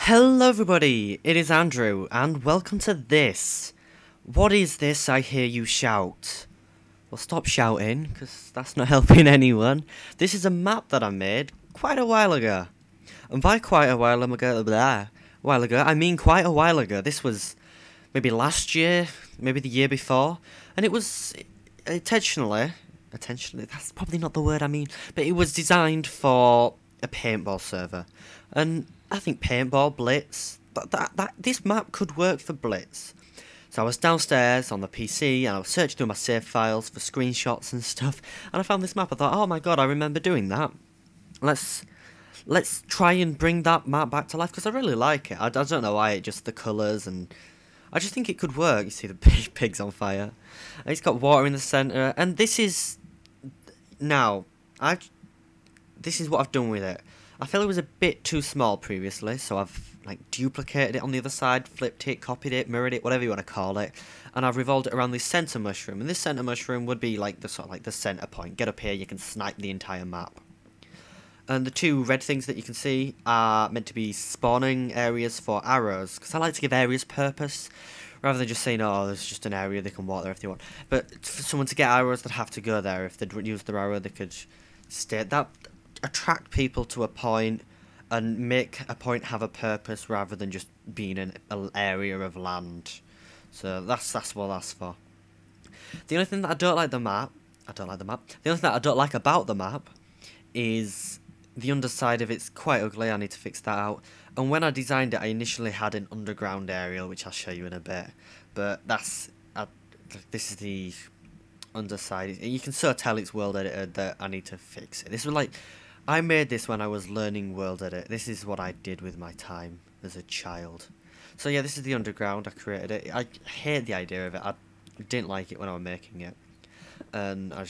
Hello everybody, it is Andrew, and welcome to this. What is this I hear you shout? Well, stop shouting, because that's not helping anyone. This is a map that I made quite a while ago. And by quite a while ago, I mean quite a while ago. This was maybe last year, maybe the year before. And it was intentionally, that's probably not the word I mean, but it was designed for a paintball server. And I think paintball, blitz, this map could work for blitz. So I was downstairs on the PC and I was searching through my save files for screenshots and stuff, and I found this map. I thought, oh my god, I remember doing that. Let's try and bring that map back to life, because I really like it. I don't know why, just the colours, and I just think it could work. You see the pig's on fire. And it's got water in the centre, and this is this is what I've done with it. I feel it was a bit too small previously, so I've duplicated it on the other side, flipped it, copied it, mirrored it, whatever you want to call it, and I've revolved it around this centre mushroom. And this centre mushroom would be like the centre point. Get up here, you can snipe the entire map. And the two red things that you can see are meant to be spawning areas for arrows, because I like to give areas purpose, rather than just saying, oh, there's just an area, they can walk there if they want. But for someone to get arrows, they'd have to go there. If they'd use their arrow, they could stay. That attract people to a point and make a point have a purpose, rather than just being an area of land. So that's what that's for. The only thing that I don't like the map. The only thing that I don't like about the map is the underside of it's quite ugly. I need to fix that out. And when I designed it, I initially had an underground area, which I'll show you in a bit. But this is the underside. You can sort of tell it's world edited that I need to fix it. This was I made this when I was learning world edit. This is what I did with my time as a child. So yeah, this is the underground. I created it. I hate the idea of it. I didn't like it when I was making it, and I'm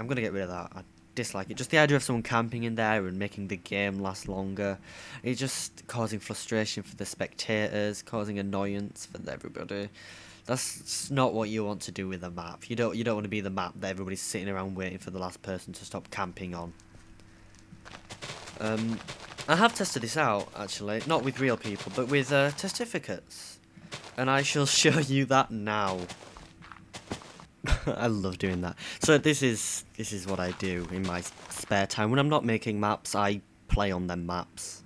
gonna get rid of that. I dislike it. Just the idea of someone camping in there and making the game last longer. It's just causing frustration for the spectators, causing annoyance for everybody. That's not what you want to do with a map. You don't want to be the map that everybody's sitting around waiting for the last person to stop camping on. I have tested this out, actually, not with real people, but with testificates, and I shall show you that now. I love doing that. So this is what I do in my spare time. When I'm not making maps, I play on them maps.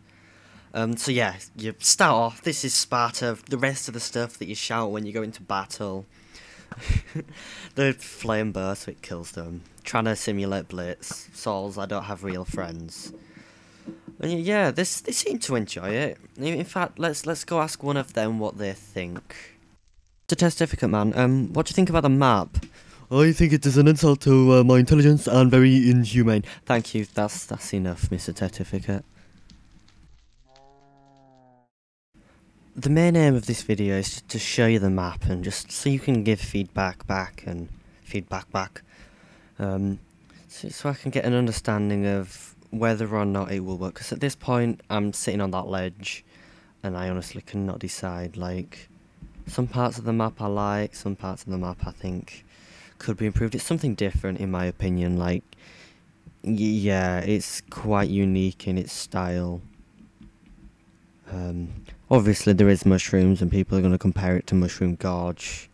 So yeah, you start off, this is Sparta, the rest of the stuff that you shout when you go into battle. The flame burst, so it kills them. Trying to simulate blitz. Souls, I don't have real friends. And yeah, they seem to enjoy it. In fact, let's go ask one of them what they think. Mr. Testificate Man, what do you think about the map? I think it is an insult to my intelligence and very inhumane. Thank you, that's enough, Mr. Testificate. The main aim of this video is just to show you the map, and just so you can give feedback back. So I can get an understanding of whether or not it will work, because at this point I'm sitting on that ledge and I honestly cannot decide. Like, some parts of the map I like, some parts of the map I think could be improved. It's something different in my opinion. Like, yeah, it's quite unique in its style. Obviously there is mushrooms and people are going to compare it to Mushroom Gorge.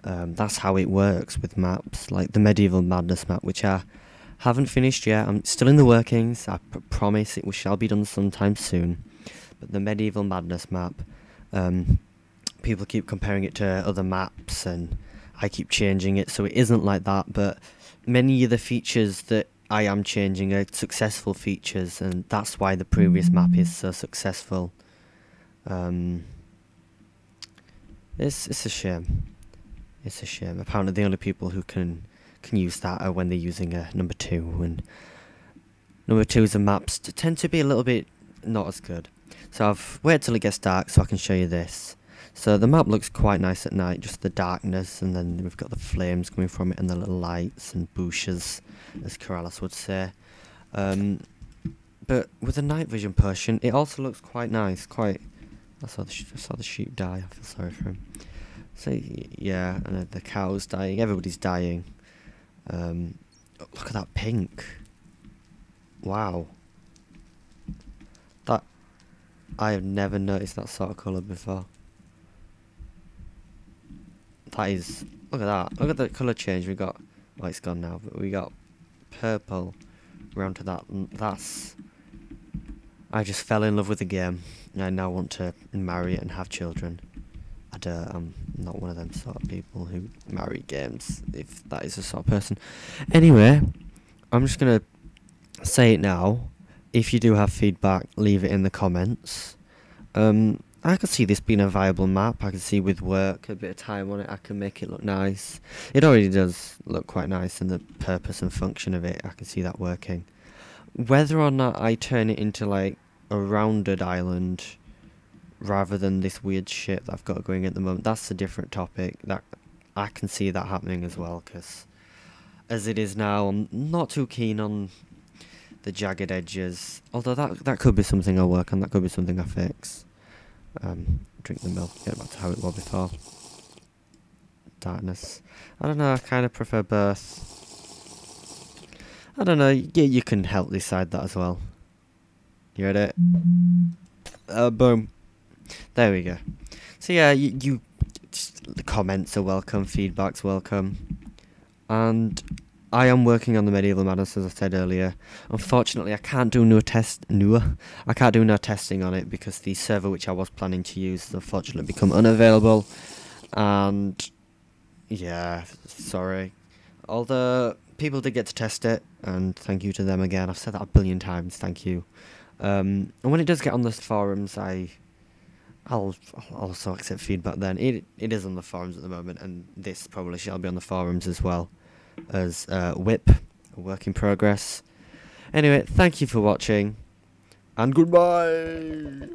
That's how it works with maps, like the Medieval Madness map, which I haven't finished yet. I'm still in the workings. I promise it shall be done sometime soon. But the Medieval Madness map, people keep comparing it to other maps, and I keep changing it so it isn't like that. But many of the features that I am changing are successful features, and that's why the previous map is so successful. It's a shame. It's a shame. Apparently the only people who can use that are when they're using a number 2, and number 2's and maps tend to be a little bit not as good. So I've waited till it gets dark so I can show you this. So the map looks quite nice at night, just the darkness, and then we've got the flames coming from it and the little lights and bushes, as Corrales would say. But with the night vision potion, it also looks quite nice. I saw the sheep die. I feel sorry for him. So yeah, and the cow's dying. Everybody's dying. Look at that pink. Wow. I have never noticed that sort of colour before. That is... Look at that. Look at the colour change. We got... Oh, it's gone now. But we got purple round to that. And that's... I just fell in love with the game. And I now want to marry it and have children. I'm not one of them sort of people who marry games, if that is the sort of person. Anyway, I'm just going to say it now. If you do have feedback, leave it in the comments. I could see this being a viable map. I could see with work, a bit of time on it, I can make it look nice. It already does look quite nice, and the purpose and function of it, I can see that working. Whether or not I turn it into like a rounded island rather than this weird shit that I've got going at the moment, that's a different topic. That I can see that happening as well, because as it is now, I'm not too keen on the jagged edges. Although that could be something I'll work on, that could be something I fix. Drink the milk, get back to how it was before. Darkness. I don't know, I kind of prefer birth. I don't know, yeah, you can help decide that as well. You ready? Boom. There we go. So yeah, you the comments are welcome, feedback's welcome. And I am working on the Medieval Madness, as I said earlier. Unfortunately, I can't do no testing on it because the server which I was planning to use has unfortunately become unavailable. And yeah, sorry. Although people did get to test it, and thank you to them again. I've said that a billion times, thank you. And when it does get on the forums, I'll also accept feedback then. It is on the forums at the moment, and this probably shall be on the forums as well as Whip, a work in progress. Anyway, thank you for watching, and goodbye!